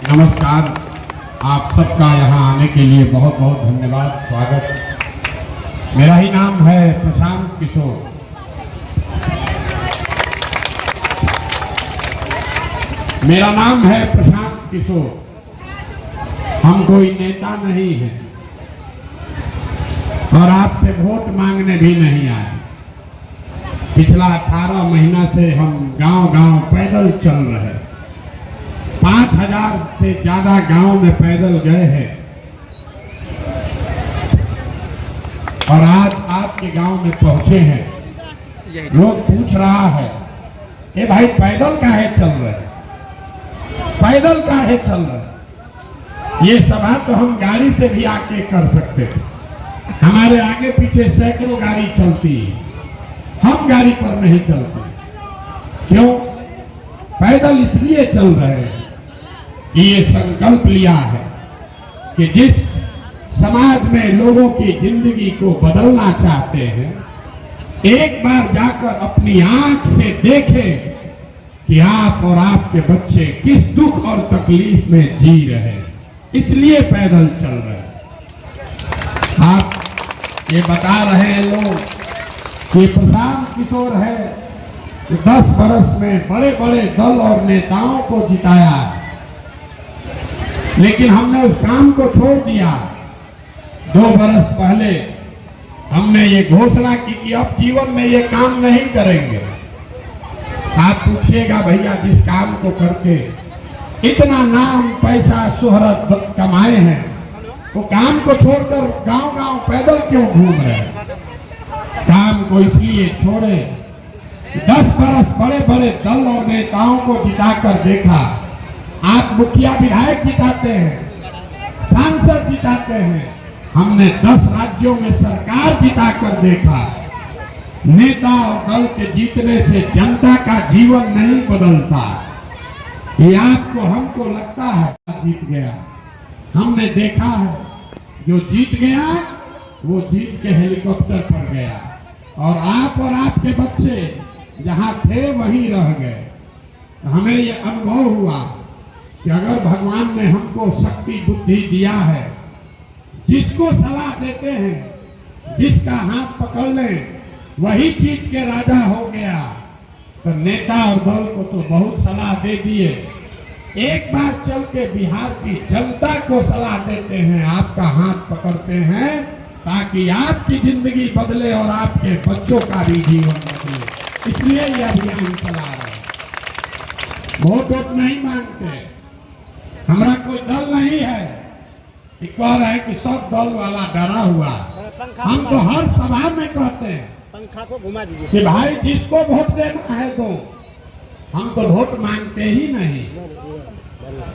नमस्कार। आप सबका यहाँ आने के लिए बहुत बहुत धन्यवाद, स्वागत। मेरा ही नाम है प्रशांत किशोर। मेरा नाम है प्रशांत किशोर। हम कोई नेता नहीं है और आपसे वोट मांगने भी नहीं आए। पिछला 18 महीना से हम गांव-गांव पैदल चल रहे हैं। 5000 से ज्यादा गांव में पैदल गए हैं और आज आपके गांव में पहुंचे हैं। लोग पूछ रहा है कि भाई पैदल काहे चल रहे हैं, पैदल काहे चल रहे हैं। ये सभा तो हम गाड़ी से भी आके कर सकते थे। हमारे आगे पीछे सैकड़ों गाड़ी चलती है, हम गाड़ी पर नहीं चलते। क्यों? पैदल इसलिए चल रहे हैं कि ये संकल्प लिया है कि जिस समाज में लोगों की जिंदगी को बदलना चाहते हैं, एक बार जाकर अपनी आंख से देखें कि आप और आपके बच्चे किस दुख और तकलीफ में जी रहे हैं। इसलिए पैदल चल रहे हैं। आप ये बता रहे हैं लोग कि प्रशांत किशोर है कि 10 बरस में बड़े बड़े दल और नेताओं को जिताया, लेकिन हमने उस काम को छोड़ दिया। 2 बरस पहले हमने ये घोषणा की कि अब जीवन में ये काम नहीं करेंगे। आप पूछिएगा भैया, जिस काम को करके इतना नाम पैसा शोहरत कमाए हैं, वो काम को छोड़कर गांव-गांव पैदल क्यों घूम रहे हैं? काम को इसलिए छोड़े। 10 बरस बड़े बड़े दल और नेताओं को जिताकर देखा। आप मुखिया विधायक जिताते हैं, सांसद जिताते हैं। हमने 10 राज्यों में सरकार जिताकर देखा। नेता और दल के जीतने से जनता का जीवन नहीं बदलता। ये आपको हमको लगता है जीत गया। हमने देखा है जो जीत गया वो जीत के हेलीकॉप्टर पर गया और आपके बच्चे जहां थे वहीं रह गए। हमें ये अनुभव हुआ कि अगर भगवान ने हमको शक्ति बुद्धि दिया है, जिसको सलाह देते हैं, जिसका हाथ पकड़ लें, वही जीत के राजा हो गया। तो नेता और दल को तो बहुत सलाह दे दिए। एक बार चल के बिहार की जनता को सलाह देते हैं, आपका हाथ पकड़ते हैं, ताकि आपकी जिंदगी बदले और आपके बच्चों का भी जीवन बदले। इसलिए ये अभियान चला रहे हैं। वोट नहीं मांगते। हमारा कोई दल नहीं है कि कह रहे हैं कि सब दल वाला डरा हुआ। हम तो हर सभा में कहते हैं पंखा को घुमा दीजिए कि भाई जिसको वोट देना है दो। हम तो वोट मांगते ही नहीं।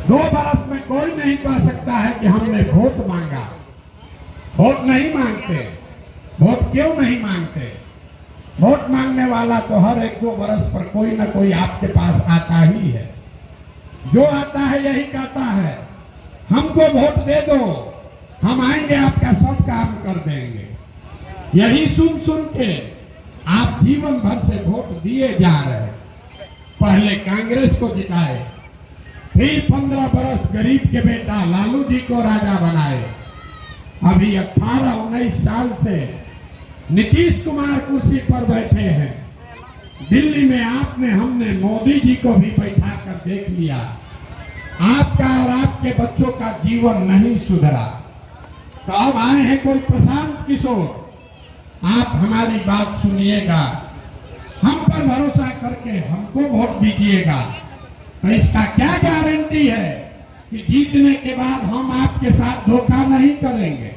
2 बरस में कोई नहीं कह सकता है कि हमने वोट मांगा। वोट नहीं मांगते। वोट क्यों नहीं मांगते? वोट मांगने वाला तो हर 1-2 बरस पर कोई ना कोई आपके पास आता ही है। जो आता है यही कहता है हमको वोट दे दो, हम आएंगे आपका सब काम कर देंगे। यही सुन सुन के आप जीवन भर से वोट दिए जा रहे हैं। पहले कांग्रेस को जिताए, फिर 15 बरस गरीब के बेटा लालू जी को राजा बनाए। अभी 18-19 साल से नीतीश कुमार कुर्सी पर बैठे हैं। दिल्ली में हमने मोदी जी को भी बैठा कर देख लिया। आपका और आपके बच्चों का जीवन नहीं सुधरा। तो अब आए हैं कोई प्रशांत किशोर। आप हमारी बात सुनिएगा, हम पर भरोसा करके हमको वोट दीजिएगा। तो इसका क्या गारंटी है कि जीतने के बाद हम आपके साथ धोखा नहीं करेंगे?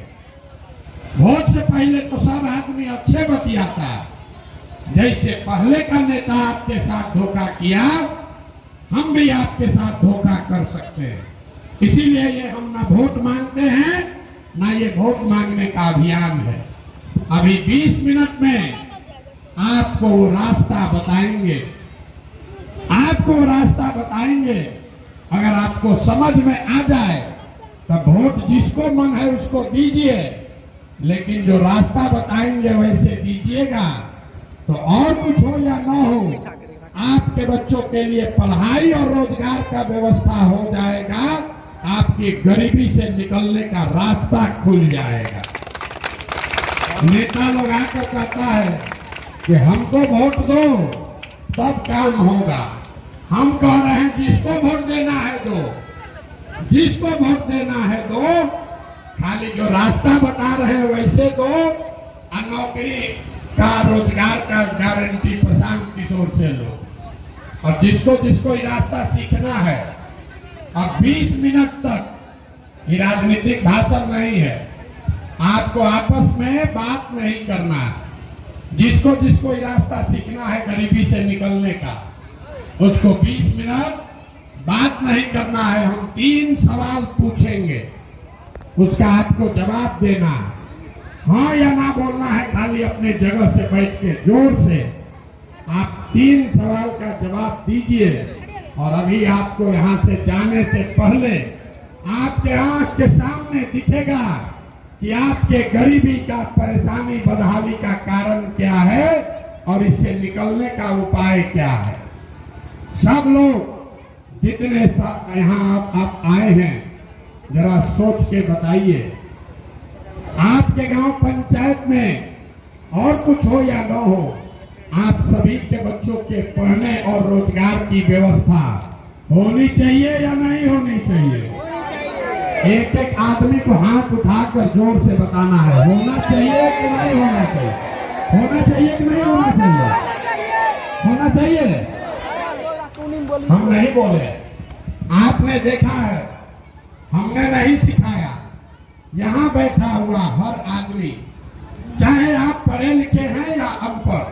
वोट से पहले तो सब आदमी अच्छे बतियाता है। जैसे पहले का नेता आपके साथ धोखा किया, हम भी आपके साथ धोखा कर सकते हैं। इसीलिए ये हम ना वोट मांगते हैं, ना ये वोट मांगने का अभियान है। अभी 20 मिनट में आपको वो रास्ता बताएंगे। आपको रास्ता बताएंगे। अगर आपको समझ में आ जाए तो वोट जिसको मन है उसको दीजिए, लेकिन जो रास्ता बताएंगे वैसे दीजिएगा। तो और कुछ हो या ना हो, आपके बच्चों के लिए पढ़ाई और रोजगार का व्यवस्था हो जाएगा। आपकी गरीबी से निकलने का रास्ता खुल जाएगा। नेता लोग आकर कहता है कि हमको वोट दो तब काम होगा। हम कह रहे हैं जिसको वोट देना है दो, जिसको वोट देना है दो, खाली जो रास्ता बता रहे हैं वैसे दो, और नौकरी का रोजगार का गारंटी प्रशांत किशोर से लो। और जिसको जिसको ये रास्ता सीखना है, अब 20 मिनट तक ये राजनीतिक भाषण नहीं है, आपको आपस में बात नहीं करना है। जिसको जिसको ये रास्ता सीखना है गरीबी से निकलने का, उसको 20 मिनट बात नहीं करना है। हम 3 सवाल पूछेंगे, उसका आपको जवाब देना है, हाँ या ना बोलना है। खाली अपने जगह से बैठ के जोर से आप 3 सवाल का जवाब दीजिए। और अभी आपको यहाँ से जाने से पहले आपके आंख के सामने दिखेगा कि आपके गरीबी का, परेशानी, बदहाली का कारण क्या है और इससे निकलने का उपाय क्या है। सब लोग जितने यहाँ आप आए हैं, जरा सोच के बताइए, आपके गांव पंचायत में और कुछ हो या न हो, आप सभी के बच्चों के पढ़ने और रोजगार की व्यवस्था होनी चाहिए या नहीं होनी चाहिए? एक एक आदमी को हाथ उठाकर जोर से बताना है, होना चाहिए कि नहीं होना चाहिए? होना चाहिए कि नहीं होना चाहिए? होना चाहिए। हम नहीं बोले, आपने देखा है, हमने नहीं सिखाया। यहाँ बैठा हुआ हर आदमी, चाहे आप पढ़े लिखे हैं या अनपढ़,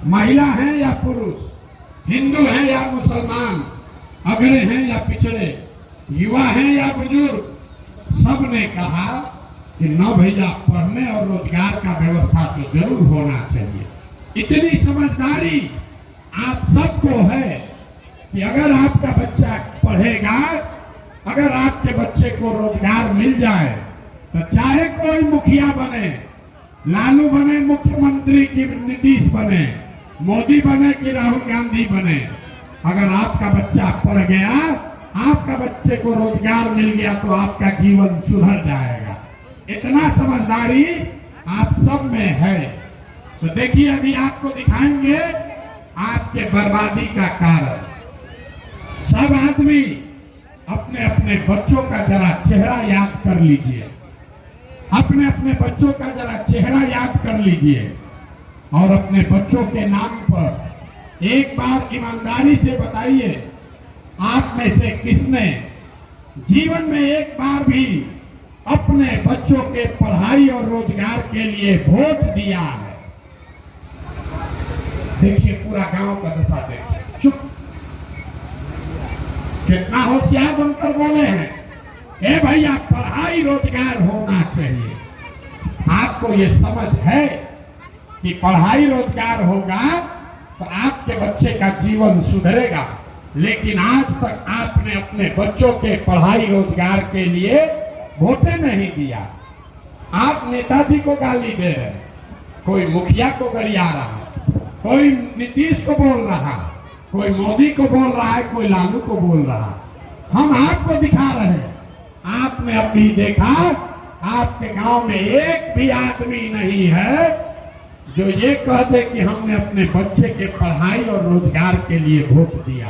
महिला हैं या पुरुष, हिंदू हैं या मुसलमान, अगड़े हैं या पिछड़े, युवा हैं या बुजुर्ग, सब ने कहा कि न भैया पढ़ने और रोजगार का व्यवस्था तो जरूर होना चाहिए। इतनी समझदारी आप सबको है कि अगर आपका बच्चा पढ़ेगा, अगर आपके बच्चे को रोजगार मिल जाए, तो चाहे कोई मुखिया बने, लालू बने मुख्यमंत्री की नीतीश बने, मोदी बने कि राहुल गांधी बने, अगर आपका बच्चा पढ़ गया, आपका बच्चे को रोजगार मिल गया, तो आपका जीवन सुधर जाएगा। इतना समझदारी आप सब में है। तो देखिए, अभी आपको दिखाएंगे आपके बर्बादी का कारण। सब आदमी अपने अपने बच्चों का जरा चेहरा याद कर लीजिए, अपने अपने बच्चों का जरा चेहरा याद कर लीजिए, और अपने बच्चों के नाम पर एक बार ईमानदारी से बताइए, आप में से किसने जीवन में एक बार भी अपने बच्चों के पढ़ाई और रोजगार के लिए वोट दिया है? देखिए, पूरा गांव का दशा देखिए, चुप। कितना होशियार बनकर बोले हैं, ए भैया पढ़ाई रोजगार होना चाहिए। आपको ये समझ है कि पढ़ाई रोजगार होगा तो आपके बच्चे का जीवन सुधरेगा, लेकिन आज तक आपने अपने बच्चों के पढ़ाई रोजगार के लिए वोटे नहीं दिया। आप नेताजी को गाली दे रहे, कोई मुखिया को गरिया रहा, कोई नीतीश को बोल रहा, कोई मोदी को बोल रहा है, कोई लालू को बोल रहा। हम आपको दिखा रहे हैं, आपने अभी देखा, आपके गांव में एक भी आदमी नहीं है जो ये कहते कि हमने अपने बच्चे के पढ़ाई और रोजगार के लिए वोट दिया।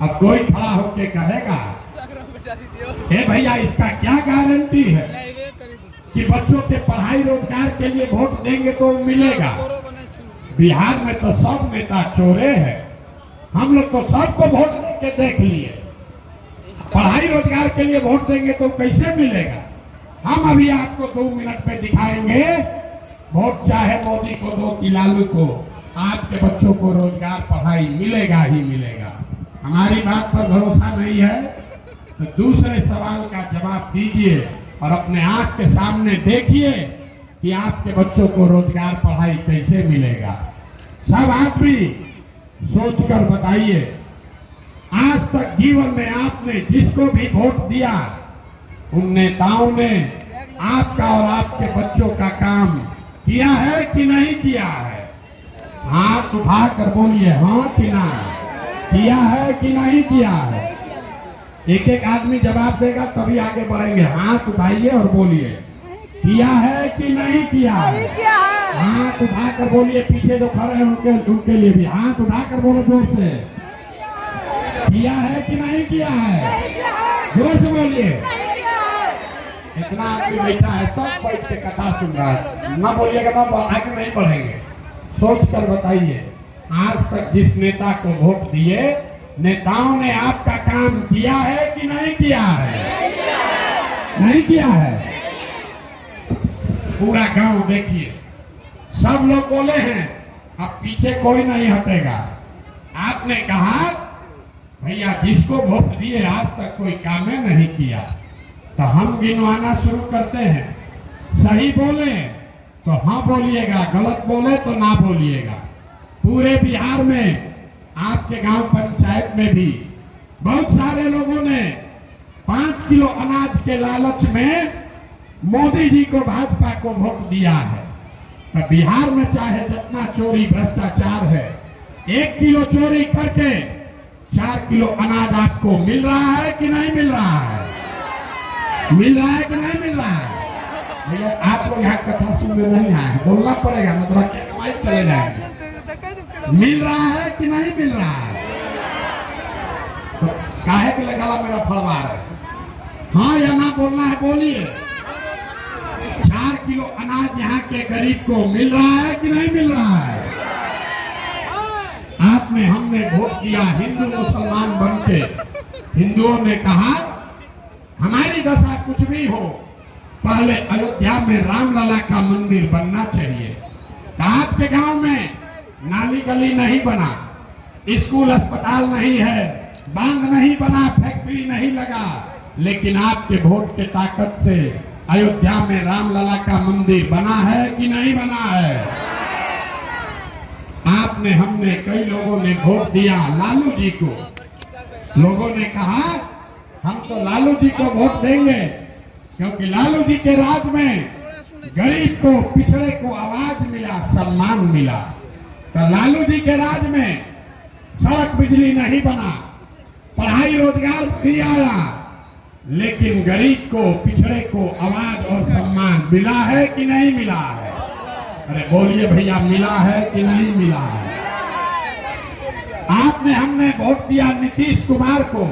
अब कोई खड़ा होके कहेगा, ए भैया इसका क्या गारंटी है कि बच्चों के पढ़ाई रोजगार के लिए वोट देंगे तो मिलेगा? बिहार में तो सब नेता चोरे हैं, हम लोग तो सबको वोट देके देख लिए, पढ़ाई रोजगार के लिए वोट देंगे तो कैसे मिलेगा? हम अभी आपको 2 मिनट में दिखाएंगे, वोट चाहे मोदी को दो कि लालू को, आपके बच्चों को रोजगार पढ़ाई मिलेगा ही मिलेगा। हमारी बात पर भरोसा नहीं है तो दूसरे सवाल का जवाब दीजिए और अपने आंख के सामने देखिए कि आपके बच्चों को रोजगार पढ़ाई कैसे मिलेगा। सब आदमी सोचकर बताइए, आज तक जीवन में आपने जिसको भी वोट दिया, उन नेताओं ने आपका और आपके बच्चों का काम किया है कि नहीं किया है? हाथ उठाकर बोलिए, हाँ कि ना? किया है कि नहीं किया है? एक एक आदमी जवाब देगा तभी आगे बढ़ेंगे। हाथ उठाइए और बोलिए किया है कि नहीं किया है। हाथ उठाकर बोलिए, पीछे जो खड़े हैं उनके लिए भी हाथ उठाकर बोलो जोर से, किया है कि नहीं किया है। जोर से बोलिए। इतना आदमी बैठा है, सब बैठ के कथा सुन रहा है। ना बोलिएगा ना आगे नहीं बढ़ेंगे। सोच कर बताइए, आज तक जिस नेता को वोट दिए, नेताओं ने आपका काम किया है कि नहीं किया है। नहीं किया है। पूरा गांव देखिए, सब लोग बोले हैं, अब पीछे कोई नहीं हटेगा। आपने कहा भैया जिसको वोट दिए आज तक कोई काम नहीं किया, तो हम गिनवाना शुरू करते हैं। सही बोले तो हाँ बोलिएगा, गलत बोले तो ना बोलिएगा। पूरे बिहार में आपके गांव पंचायत में भी बहुत सारे लोगों ने 5 किलो अनाज के लालच में मोदी जी को, भाजपा को वोट दिया है। तो बिहार में चाहे जितना चोरी भ्रष्टाचार है, 1 किलो चोरी करके 4 किलो अनाज आपको मिल रहा है कि नहीं मिल रहा है। मिल रहा है कि नहीं मिल रहा है। भैया आप लोग यहाँ कथा सुनने नहीं आए, बोलना पड़ेगा, मतलब क्या कमाई चले जाएंगे। मिल रहा है कि नहीं मिल रहा है। तो काहे के लगा मेरा फलवार है। हाँ या ना बोलना है, बोलिए। 4 किलो अनाज यहाँ के गरीब को मिल रहा है कि नहीं मिल रहा है। आपने हमने वोट किया हिंदू मुसलमान बनके। हिंदुओं ने कहा हमारी दशा कुछ भी हो, पहले अयोध्या में रामलला का मंदिर बनना चाहिए। आपके गांव में नाली गली नहीं बना, स्कूल अस्पताल नहीं है, बांध नहीं बना, फैक्ट्री नहीं लगा, लेकिन आपके वोट के ताकत से अयोध्या में रामलला का मंदिर बना है कि नहीं बना है। आपने हमने कई लोगों ने वोट दिया लालू जी को। लोगों ने कहा हम तो लालू जी को वोट देंगे क्योंकि लालू जी के राज में गरीब को, पिछड़े को आवाज मिला, सम्मान मिला। तो लालू जी के राज में सड़क बिजली नहीं बना, पढ़ाई रोजगार नहीं आया, लेकिन गरीब को, पिछड़े को आवाज और सम्मान मिला है कि नहीं मिला है। अरे बोलिए भैया, मिला है कि नहीं मिला है। आपने हमने वोट दिया नीतीश कुमार को।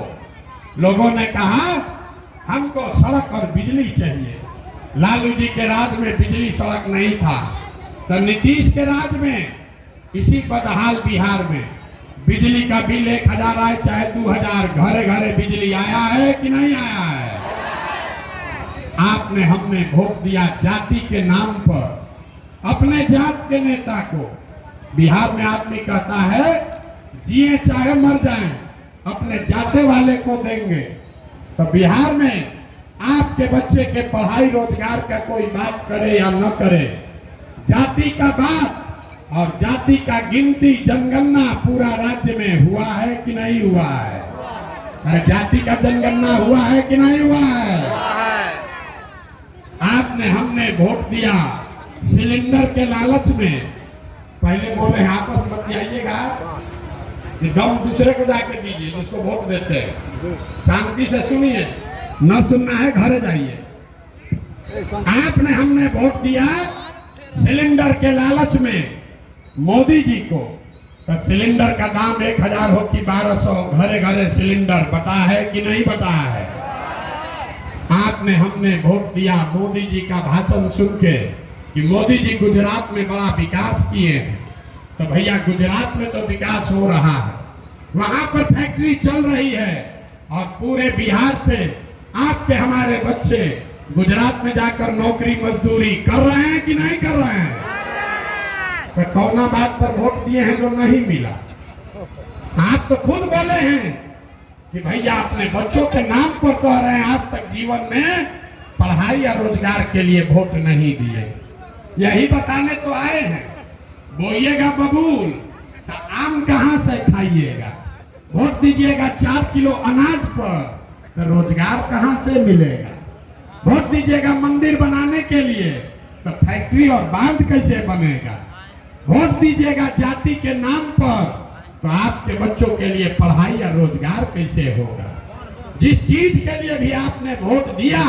लोगों ने कहा हमको सड़क और बिजली चाहिए। लालू जी के राज में बिजली सड़क नहीं था, तो नीतीश के राज में इसी बदहाल बिहार में बिजली का बिल 1000 आए चाहे 2000, घरे घरे बिजली आया है कि नहीं आया है। आपने हमने वोट दिया जाति के नाम पर, अपने जात के नेता को। बिहार में आदमी कहता है जिए चाहे मर जाएं, अपने जाते वाले को देंगे। तो बिहार में आपके बच्चे के पढ़ाई रोजगार का कोई बात करे या न करे, जाति का बात और जाति का गिनती, जनगणना पूरा राज्य में हुआ है कि नहीं हुआ है। अरे जाति का जनगणना हुआ है कि नहीं हुआ है। आपने हमने वोट दिया सिलेंडर के लालच में। पहले बोले आपस मत आइएगा, दम दूसरे को जाके दीजिए जिसको वोट देते हैं। शांति से सुनिए, न सुनना है घरे जाइए। आपने हमने वोट दिया सिलेंडर के लालच में मोदी जी को। तो सिलेंडर का दाम 1000 हो कि 1200, घरे घरे सिलेंडर पता है कि नहीं पता है। आपने हमने वोट दिया मोदी जी का भाषण सुन के कि मोदी जी गुजरात में बड़ा विकास किए हैं। तो भैया गुजरात में तो विकास हो रहा है, वहां पर फैक्ट्री चल रही है और पूरे बिहार से आपके हमारे बच्चे गुजरात में जाकर नौकरी मजदूरी कर रहे हैं कि नहीं कर रहे हैं। तो कौन बात पर वोट दिए हैं जो नहीं मिला। आप तो खुद बोले हैं कि भैया अपने बच्चों के नाम पर कह रहे हैं आज तक जीवन में पढ़ाई या रोजगार के लिए वोट नहीं दिए। यही बताने तो आए हैं। बोइएगा बबूल तो आम कहां से खाइएगा। वोट दीजिएगा 4 किलो अनाज पर तो रोजगार कहां से मिलेगा। वोट दीजिएगा मंदिर बनाने के लिए तो फैक्ट्री और बांध कैसे बनेगा। वोट दीजिएगा जाति के नाम पर तो आपके बच्चों के लिए पढ़ाई या रोजगार कैसे होगा। जिस चीज के लिए भी आपने वोट दिया,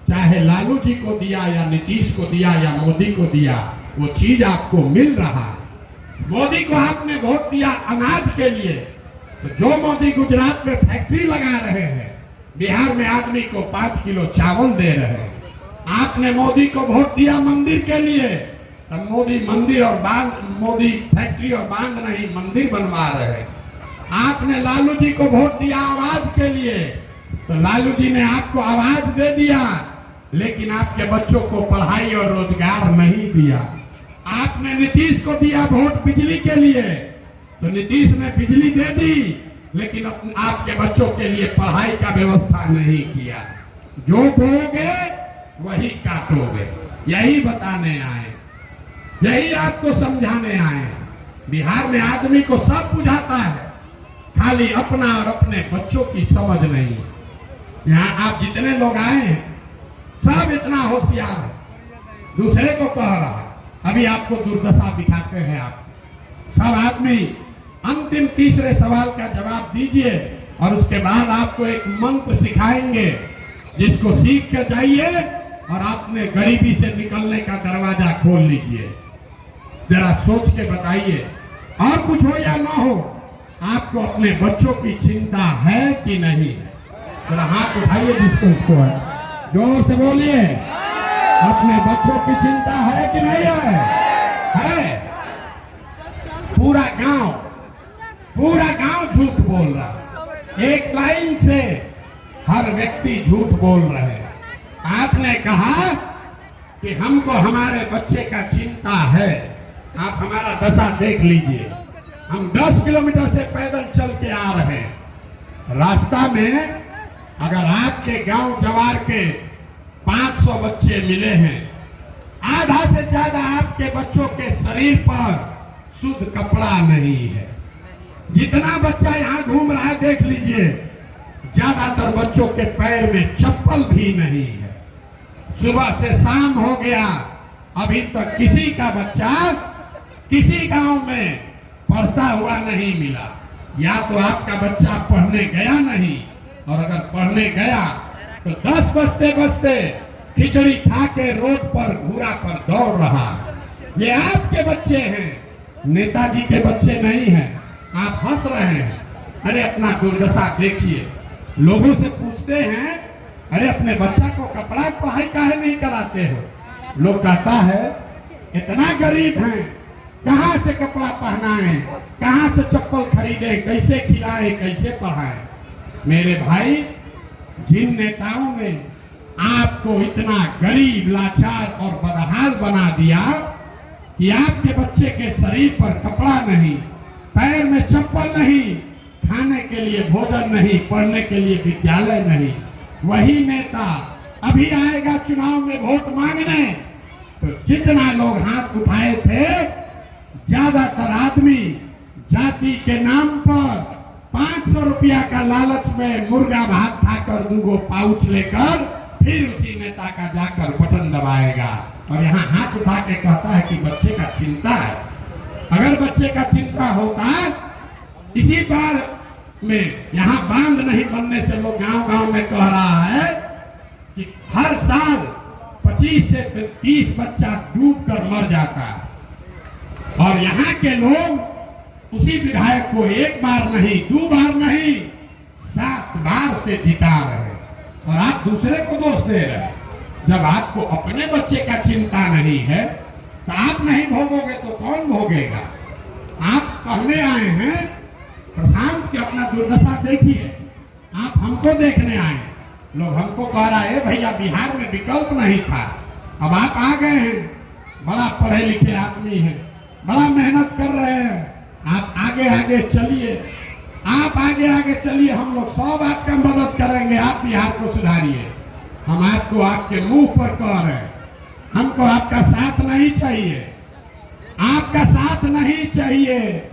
चाहे लालू जी को दिया या नीतीश को दिया या मोदी को दिया, वो चीज आपको मिल रहा है। मोदी को आपने वोट दिया अनाज के लिए, तो जो मोदी गुजरात में फैक्ट्री लगा रहे हैं, बिहार में आदमी को 5 किलो चावल दे रहे हैं। आपने मोदी को वोट दिया मंदिर के लिए, तो मोदी मंदिर और बांध, मोदी फैक्ट्री और बांध नहीं मंदिर बनवा रहे हैं। आपने लालू जी को वोट दिया आवाज के लिए, तो लालू जी ने आपको आवाज दे दिया, लेकिन आपके बच्चों को पढ़ाई और रोजगार नहीं दिया। आपने नीतीश को दिया वोट बिजली के लिए, तो नीतीश ने बिजली दे दी, लेकिन आपके बच्चों के लिए पढ़ाई का व्यवस्था नहीं किया। जो बोओगे वही काटोगे, यही बताने आए, यही आपको समझाने आए। बिहार में आदमी को सब बुझाता है, खाली अपना और अपने बच्चों की समझ नहीं। यहाँ आप जितने लोग आए हैं सब इतना होशियार है, दूसरे को कह रहा है। अभी आपको दुर्दशा दिखाते हैं। आप सब आदमी अंतिम तीसरे सवाल का जवाब दीजिए और उसके बाद आपको एक मंत्र सिखाएंगे, जिसको सीख कर जाइए और आपने गरीबी से निकलने का दरवाजा खोल लीजिए। जरा सोच के बताइए, और कुछ हो या ना हो, आपको अपने बच्चों की चिंता है कि नहीं? जरा हाथ उठाइए जिसको उसको है, जोर से बोलिए, अपने बच्चों की चिंता है कि नहीं है? पूरा गांव झूठ बोल रहा, एक लाइन से हर व्यक्ति झूठ बोल रहे। आपने कहा कि हमको हमारे बच्चे का चिंता है, आप हमारा दशा देख लीजिए। हम 10 किलोमीटर से पैदल चल के आ रहे हैं, रास्ता में अगर आपके गांव जवार के 500 बच्चे मिले हैं, आधा से ज्यादा आपके बच्चों के शरीर पर शुद्ध कपड़ा नहीं है। जितना बच्चा यहाँ घूम रहा है देख लीजिए, ज्यादातर बच्चों के पैर में चप्पल भी नहीं है। सुबह से शाम हो गया, अभी तक किसी का बच्चा किसी गांव में पढ़ता हुआ नहीं मिला। या तो आपका बच्चा पढ़ने गया नहीं, और अगर पढ़ने गया तो 10 बजते बजते खिचड़ी खा के रोड पर घूरा पर दौड़ रहा। ये आपके बच्चे हैं, नेताजी के बच्चे नहीं हैं। आप हंस रहे हैं, अरे अपना दुर्दशा देखिए। लोगों से पूछते हैं, अरे अपने बच्चा को कपड़ा पढ़ाई काहे नहीं कराते हो? लोग कहता है इतना गरीब हैं, कहां से कपड़ा पहनाएं, कहां से चप्पल खरीदे, कैसे खिलाएं, कैसे पढ़ाएं? मेरे भाई, जिन नेताओं ने आपको इतना गरीब, लाचार और बदहाल बना दिया कि आपके बच्चे के शरीर पर कपड़ा नहीं, पैर में चप्पल नहीं, खाने के लिए भोजन नहीं, पढ़ने के लिए विद्यालय नहीं, वही नेता अभी आएगा चुनाव में वोट मांगने। तो जितना लोग हाथ उठाए थे, ज्यादातर आदमी जाति के नाम पर 500 रुपया का लालच में मुर्गा भात खाकर 2 पाउच लेकर फिर उसी नेता का जाकर बटन दबाएगा और यहाँ हाथ उठा के कहता है कि बच्चे का चिंता है। अगर बच्चे का चिंता होता, इसी बार में यहाँ बांध नहीं बनने से लोग गांव-गांव में कह रहा है कि हर साल 25 से 30 बच्चा डूब कर मर जाता है, और यहाँ के लोग उसी विधायक को 1 बार नहीं, 2 बार नहीं, 7 बार से जिता रहे, और आप दूसरे को दोष दे रहे। जब आपको अपने बच्चे का चिंता नहीं है तो आप नहीं भोगोगे तो कौन भोगेगा? आप कहने आए हैं प्रशांत की अपना दुर्दशा देखिए, आप हमको देखने आए। लोग हमको कह रहा है भैया बिहार में विकल्प नहीं था, अब आप आ गए हैं, बड़ा पढ़े लिखे आदमी हैं, बड़ा मेहनत कर रहे हैं, आप आगे आगे चलिए, आप आगे आगे चलिए, हम लोग सब आपका मदद करेंगे, आप बिहार को सुधारिए। हम आपको आपके मुंह पर कह रहे हैं, हमको आपका साथ नहीं चाहिए, आपका साथ नहीं चाहिए।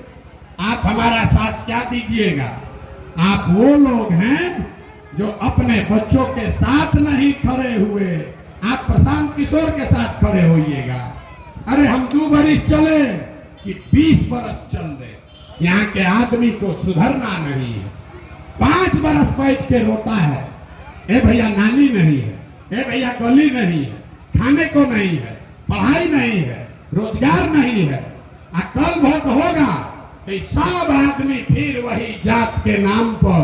आप हमारा साथ क्या दीजिएगा? आप वो लोग हैं जो अपने बच्चों के साथ नहीं खड़े हुए, आप प्रशांत किशोर के साथ खड़े होइएगा। अरे हम 2 बरिस चले कि 20 बरस चल दे, यहाँ के आदमी को सुधरना नहीं है। 5 बरस बैठ के रोता है, ए भैया नाली नहीं है, ए भैया गली नहीं है, खाने को नहीं है, पढ़ाई नहीं है, रोजगार नहीं है। कल वोट होगा तो सब आदमी फिर वही जात के नाम पर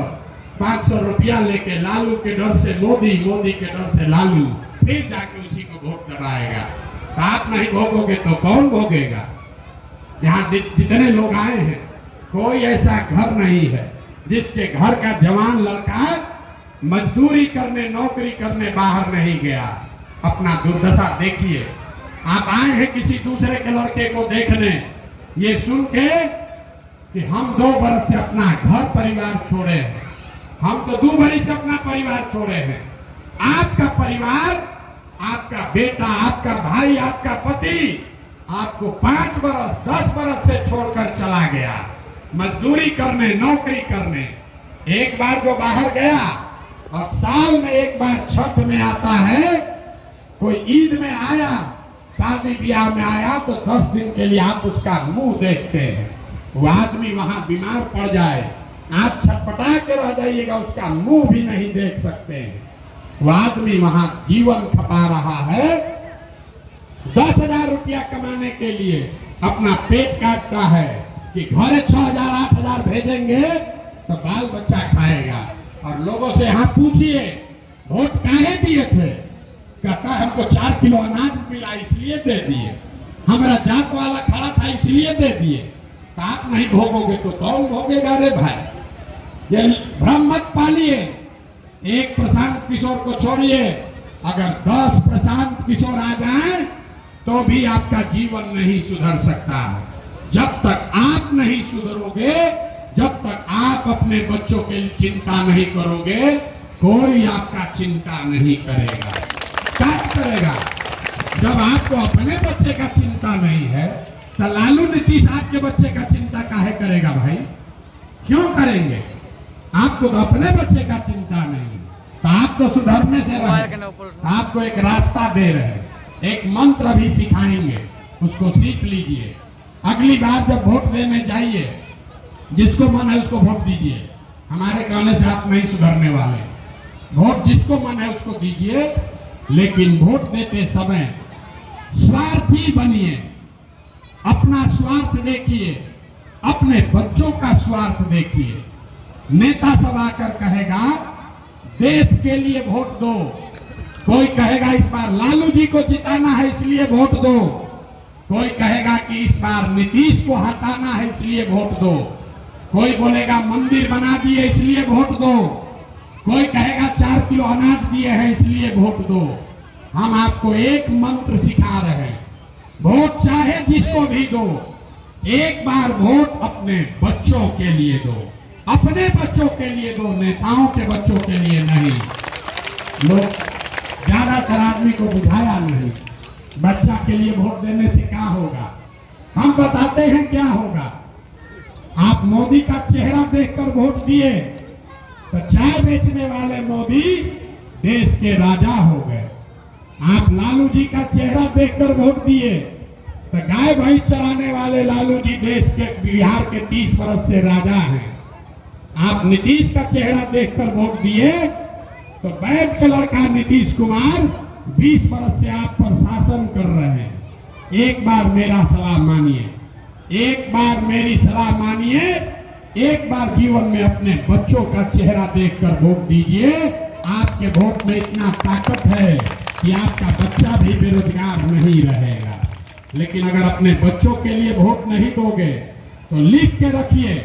500 रुपया लेके लालू के डर से मोदी, मोदी के डर से लालू, फिर जाके उसी को वोट दबाएगा। तो आप नहीं भोगोगे तो कौन भोगेगा? यहाँ जितने लोग आए हैं कोई ऐसा घर नहीं है जिसके घर का जवान लड़का मजदूरी करने, नौकरी करने बाहर नहीं गया। अपना दुर्दशा देखिए। आप आए हैं किसी दूसरे के लड़के को देखने, ये सुन के कि हम 2 वर्ष से अपना घर परिवार छोड़े हैं, हम तो 2 वर्ष से अपना परिवार छोड़े हैं। आपका परिवार, आपका बेटा, आपका भाई, आपका पति आपको 5 बरस 10 बरस से छोड़कर चला गया मजदूरी करने, नौकरी करने। एक बार जो बाहर गया और साल में एक बार छठ में आता है, कोई ईद में आया, शादी ब्याह में आया, तो 10 दिन के लिए आप उसका मुंह देखते हैं। वो आदमी वहां बीमार पड़ जाए, आप छटपटा के रह जाइएगा, उसका मुंह भी नहीं देख सकते हैं। वो आदमी वहां जीवन खपा रहा है, 10,000 रुपया कमाने के लिए अपना पेट काटता है कि घरे 6,000 8,000 भेजेंगे तो बाल बच्चा खाएगा। और लोगों से यहाँ पूछिए वोट काहे दिए थे, कहता है हमको 4 किलो अनाज मिला इसलिए दे दिए, हमारा जात वाला खड़ा था इसलिए दे दिए। तो आप नहीं भोगोगे तो कौन भोगेगा रे भाई? ये भ्रम मत पालिए। एक प्रशांत किशोर को छोड़िए, अगर 10 प्रशांत किशोर आ जाएं तो भी आपका जीवन नहीं सुधर सकता है। जब तक आप नहीं सुधरोगे, जब तक आप अपने बच्चों के लिए चिंता नहीं करोगे, कोई आपका चिंता नहीं करेगा। क्या करेगा? जब आपको अपने बच्चे का चिंता नहीं है तो लालू नीतीश आपके बच्चे का चिंता काहे करेगा भाई? क्यों करेंगे? आपको तो अपने बच्चे का चिंता नहीं, तो आप तो सुधरने से रहे। आपको एक रास्ता दे रहे हैं, एक मंत्र भी सिखाएंगे, उसको सीख लीजिए। अगली बार जब वोट देने जाइए, जिसको मन है उसको वोट दीजिए। हमारे कहने से आप नहीं सुधरने वाले। वोट जिसको मन है उसको दीजिए, लेकिन वोट देते समय स्वार्थी बनिए। अपना स्वार्थ देखिए, अपने बच्चों का स्वार्थ देखिए। नेता सब आकर कहेगा देश के लिए वोट दो, कोई कहेगा इस बार लालू जी को जिताना है इसलिए वोट दो, कोई कहेगा कि इस बार नीतीश को हटाना है इसलिए वोट दो, कोई बोलेगा मंदिर बना दिए इसलिए वोट दो, कोई कहेगा 4 किलो अनाज दिए हैं इसलिए वोट दो। हम आपको एक मंत्र सिखा रहे हैं, वोट चाहे जिसको भी दो, एक बार वोट अपने बच्चों के लिए दो, अपने बच्चों के लिए दो, नेताओं के बच्चों के लिए नहीं। लोग ज्यादातर आदमी को बुझाया नहीं, बच्चा के लिए वोट देने से क्या होगा। हम बताते हैं क्या होगा। आप मोदी का चेहरा देखकर वोट दिए तो चाय बेचने वाले मोदी देश के राजा हो गए। आप लालू जी का चेहरा देखकर वोट दिए तो गाय भैंस चराने वाले लालू जी देश के बिहार के 30 वर्ष से राजा हैं। आप नीतीश का चेहरा देखकर वोट दिए तो बैठ के लड़का नीतीश कुमार 20 वर्ष से आप पर शासन कर रहे हैं। एक बार मेरा सलाह मानिए, एक बार मेरी सलाह मानिए, एक बार जीवन में अपने बच्चों का चेहरा देखकर वोट दीजिए। आपके वोट में इतना ताकत है कि आपका बच्चा भी बेरोजगार नहीं रहेगा। लेकिन अगर अपने बच्चों के लिए वोट नहीं दोगे तो लिख के रखिए,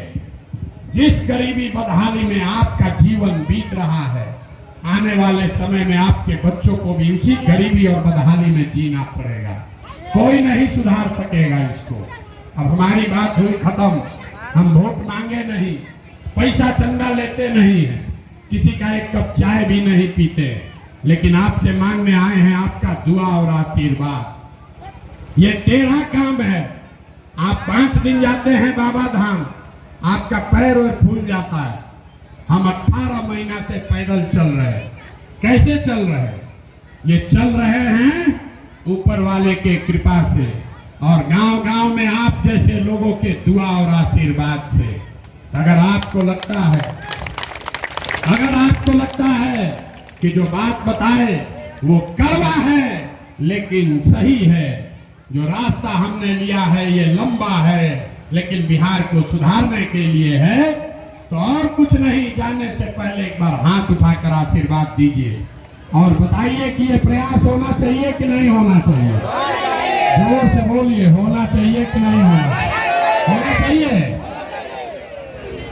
जिस गरीबी बदहाली में आपका जीवन बीत रहा है, आने वाले समय में आपके बच्चों को भी उसी गरीबी और बदहाली में जीना पड़ेगा। कोई नहीं सुधार सकेगा इसको। अब हमारी बात हुई खत्म। हम वोट मांगे नहीं, पैसा चंदा लेते नहीं है, किसी का एक कप चाय भी नहीं पीते, लेकिन आपसे मांगने आए हैं आपका दुआ और आशीर्वाद। ये टेढ़ा काम है। आप 5 दिन जाते हैं बाबा धाम, आपका पैर और फूल जाता है। हम 18 महीना से पैदल चल रहे हैं। कैसे चल रहे हैं? ये चल रहे हैं ऊपर वाले के कृपा से और गांव-गांव में आप जैसे लोगों के दुआ और आशीर्वाद से। अगर आपको लगता है अगर आपको लगता है कि जो बात बताए वो कड़वा है लेकिन सही है, जो रास्ता हमने लिया है ये लंबा है लेकिन बिहार को सुधारने के लिए है, तो और कुछ नहीं, जाने से पहले एक बार हाथ उठाकर आशीर्वाद दीजिए और बताइए कि ये प्रयास होना चाहिए कि नहीं होना चाहिए। जोर से बोलिए, होना चाहिए कि नहीं होना चाहिए।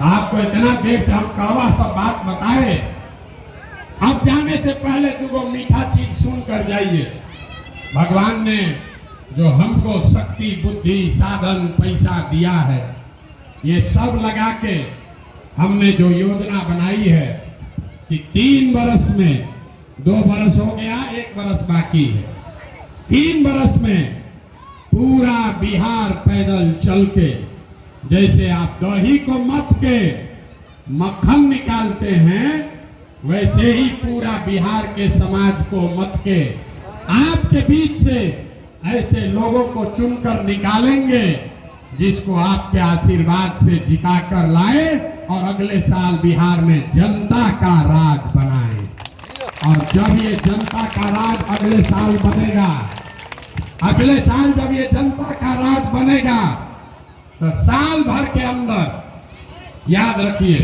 आपको इतना देर से हम कड़वा सब बात बताए, अब जाने से पहले दो मीठा चीज सुन कर जाइए। भगवान ने जो हमको शक्ति, बुद्धि, साधन, पैसा दिया है, ये सब लगा के हमने जो योजना बनाई है कि 3 बरस में, 2 बरस हो गया, 1 बरस बाकी है, 3 बरस में पूरा बिहार पैदल चल के, जैसे आप दही को मथ के मक्खन निकालते हैं, वैसे ही पूरा बिहार के समाज को मथ के आपके बीच से ऐसे लोगों को चुनकर निकालेंगे जिसको आपके आशीर्वाद से जिताकर लाए और अगले साल बिहार में जनता का राज बनाए। और जब ये जनता का राज अगले साल बनेगा, अगले साल जब ये जनता का राज बनेगा, तो साल भर के अंदर, याद रखिए,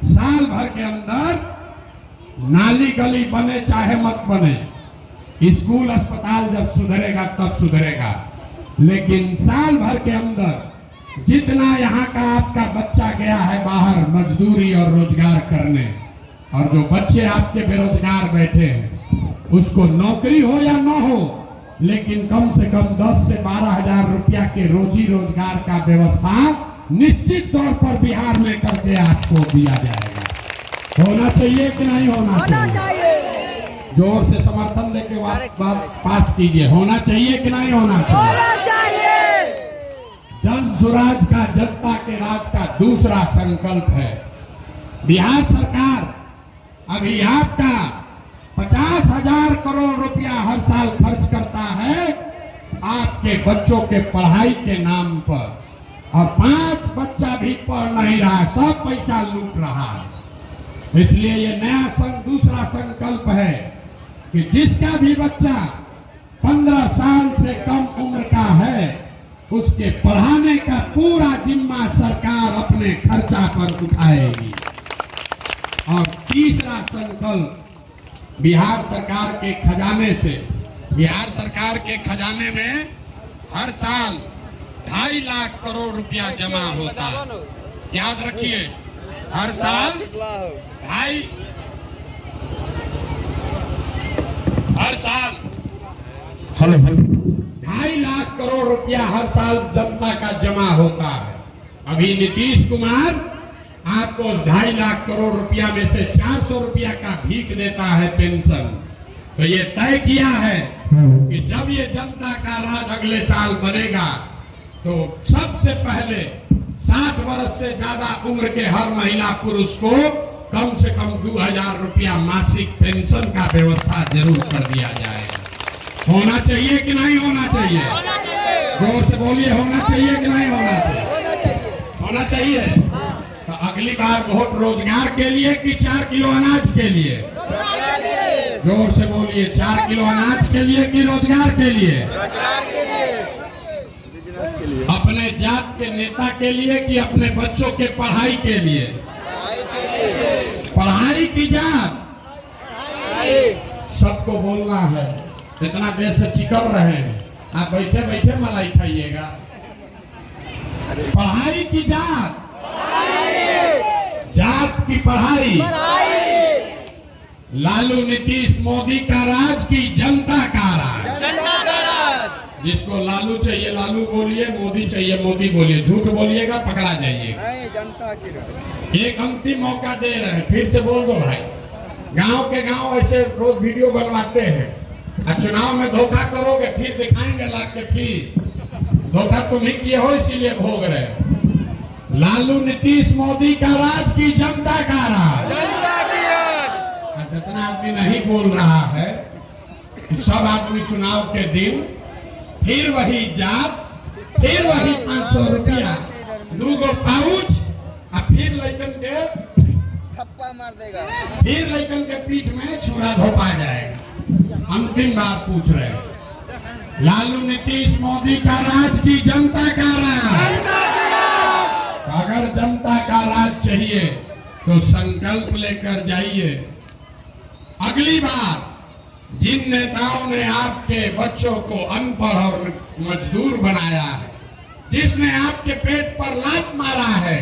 साल भर के अंदर नाली गली बने चाहे मत बने, स्कूल अस्पताल जब सुधरेगा तब सुधरेगा, लेकिन साल भर के अंदर जितना यहाँ का आपका बच्चा गया है बाहर मजदूरी और रोजगार करने, और जो बच्चे आपके बेरोजगार बैठे हैं, उसको नौकरी हो या न हो, लेकिन कम से कम 10 से 12 हजार रुपया के रोजी रोजगार का व्यवस्था निश्चित तौर पर बिहार में करके आपको दिया जाएगा। होना चाहिए कि नहीं होना चाहिए? जोर से समर्थन लेके बात पास कीजिए। होना चाहिए कि नहीं होना चाहिए? जन स्वराज का, जनता के राज का दूसरा संकल्प है, बिहार सरकार अभी आपका 50,000 करोड़ रुपया हर साल खर्च करता है आपके बच्चों के पढ़ाई के नाम पर, और 5 बच्चा भी पढ़ नहीं रहा, सब पैसा लूट रहा है। इसलिए ये नया दूसरा संकल्प है कि जिसका भी बच्चा 15 साल से कम उम्र का है, उसके पढ़ाने का पूरा जिम्मा सरकार अपने खर्चा पर उठाएगी। और तीसरा संकल्प, बिहार सरकार के खजाने से, बिहार सरकार के खजाने में हर साल 2.5 लाख करोड़ रुपया जमा होता है। याद रखिए, हर साल हेलो 2.5 लाख करोड़ रुपया हर साल जनता का जमा होता है। अभी नीतीश कुमार आपको उस 2.5 लाख करोड़ रुपया में से 400 रुपया का भीख देता है पेंशन। तो ये तय किया है कि जब ये जनता का राज अगले साल बनेगा, तो सबसे पहले 60 वर्ष से ज्यादा उम्र के हर महिला पुरुष को कम से कम 2,000 रुपया मासिक पेंशन का व्यवस्था जरूर कर दिया जाएगा। होना चाहिए कि नहीं होना चाहिए? जोर से बोलिए, होना चाहिए कि नहीं होना चाहिए? होना चाहिए। तो अगली बार वोट रोजगार के लिए कि 4 किलो अनाज के लिए? जोर से बोलिए, 4 किलो अनाज के लिए कि रोजगार के लिए? अपने जात के नेता के लिए कि अपने बच्चों के पढ़ाई के लिए? पढ़ाई की जात सबको बोलना है। इतना देर से चिकर रहे हैं, आप बैठे बैठे मलाई खाइएगा। पढ़ाई की जात, जात की पढ़ाई। लालू नीतीश मोदी का राज की जनता का राज। जिसको लालू चाहिए लालू बोलिए, मोदी चाहिए मोदी बोलिए, झूठ बोलिएगा पकड़ा जाइएगा। जनता की राज। एक अंतिम मौका दे रहे हैं, फिर से बोल दो भाई। गांव के गांव ऐसे रोज वीडियो बनवाते हैं, चुनाव में धोखा करोगे फिर दिखाएंगे ला के, फिर धोखा तुम ही किए हो इसीलिए भोग रहे। लालू नीतीश मोदी का राज की जनता का राज। जनता की राज। जितना आदमी नहीं बोल रहा है, सब आदमी चुनाव के दिन फिर वही जात, फिर वही 500 रुपया, 2 पाउच, और फिर लेकिन के थप्पा मार देगा। फिर लेकिन के पीठ में छुरा धोपा जाएगा। अंतिम बात पूछ रहे हैं, लालू नीतीश मोदी का राज की जनता का राज? अगर जनता का राज चाहिए तो संकल्प लेकर जाइए। अगली बार जिन नेताओं ने आपके बच्चों को अनपढ़ और मजदूर बनाया है, जिसने आपके पेट पर लात मारा है,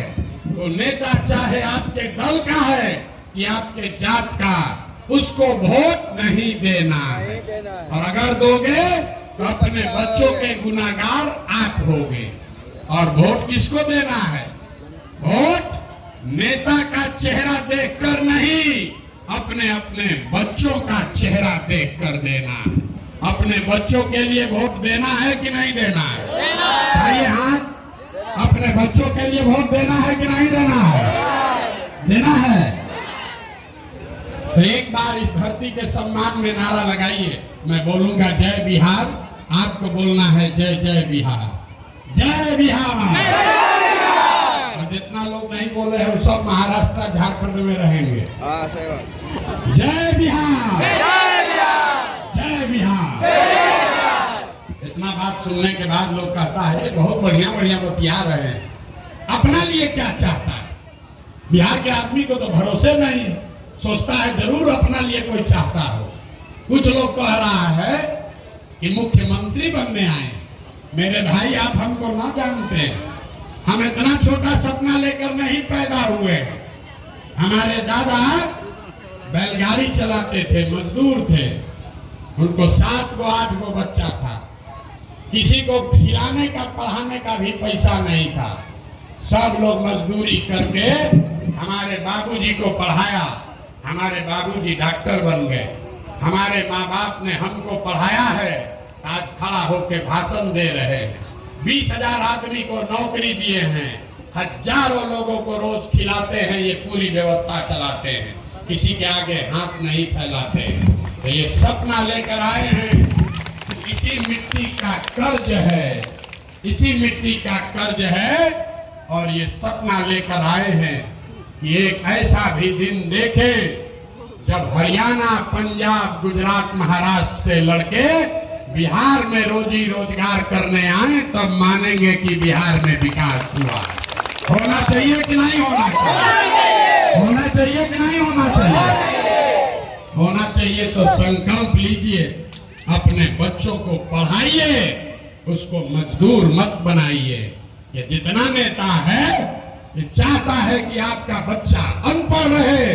वो नेता चाहे आपके दल का है कि आपके जात का, उसको वोट नहीं देना है। और अगर दोगे तो अपने बच्चों के गुनाहगार आप होगे। और वोट किसको देना है? वोट नेता का चेहरा देखकर नहीं, अपने अपने बच्चों का चेहरा देखकर देना है। अपने बच्चों के लिए वोट देना है कि नहीं देना है? भाई हाथ, अपने बच्चों के लिए वोट देना है कि नहीं देना है? देना है। तो एक बार इस धरती के सम्मान में नारा लगाइए। मैं बोलूंगा जय बिहार, आपको बोलना है जय जय बिहार, जय बिहार। और जितना लोग नहीं बोले हैं सब महाराष्ट्र झारखंड में रहेंगे। जय बिहार, जय बिहार। इतना बात सुनने के बाद लोग कहता है बहुत बढ़िया बढ़िया बतिया रहे हैं, अपना लिए क्या चाहता है? बिहार के आदमी को तो भरोसे नहीं है, सोचता है जरूर अपना लिए कोई चाहता हो। कुछ लोग कह रहा है कि मुख्यमंत्री बनने आए। मेरे भाई आप हमको ना जानते, हम इतना छोटा सपना लेकर नहीं पैदा हुए। हमारे दादा बैलगाड़ी चलाते थे, मजदूर थे, उनको 7 को 8 को बच्चा था, किसी को खिलाने का पढ़ाने का भी पैसा नहीं था। सब लोग मजदूरी करके हमारे बाबूजी को पढ़ाया। हमारे बाबूजी डॉक्टर बन गए। हमारे माँ बाप ने हमको पढ़ाया है, आज खड़ा होकर भाषण दे रहे हैं। 20,000 आदमी को नौकरी दिए हैं, हजारों लोगों को रोज खिलाते हैं, ये पूरी व्यवस्था चलाते हैं, किसी के आगे हाथ नहीं फैलाते हैं। तो ये सपना लेकर आए हैं, इसी मिट्टी का कर्ज है, इसी मिट्टी का कर्ज है। और ये सपना लेकर आए हैं कि एक ऐसा भी दिन देखें जब हरियाणा, पंजाब, गुजरात, महाराष्ट्र से लड़के बिहार में रोजी रोजगार करने आए, तब मानेंगे कि बिहार में विकास हुआ। होना चाहिए कि नहीं होना चाहिए? होना चाहिए कि नहीं होना चाहिए? होना चाहिए। तो संकल्प लीजिए, अपने बच्चों को पढ़ाइए, उसको मजदूर मत बनाइए। ये जितना नेता है ये चाहता है कि आपका बच्चा अनपढ़ रहे,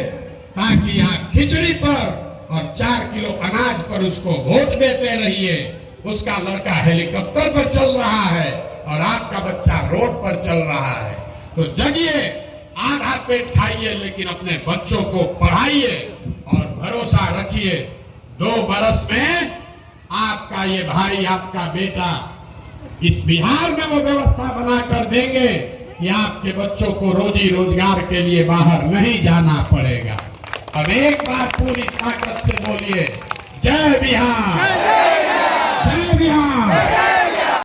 ताकि आप खिचड़ी पर और 4 किलो अनाज पर उसको वोट देते रहिए। उसका लड़का हेलीकॉप्टर पर चल रहा है और आपका बच्चा रोड पर चल रहा है। तो जगिए, आधा पेट खाइए, लेकिन अपने बच्चों को पढ़ाइए और भरोसा रखिए 2 बरस में आपका ये भाई, आपका बेटा इस बिहार में वो व्यवस्था बना कर देंगे कि आपके बच्चों को रोजी रोजगार के लिए बाहर नहीं जाना पड़ेगा। अब एक बार पूरी ताकत से बोलिए, जय बिहार, जय बिहार।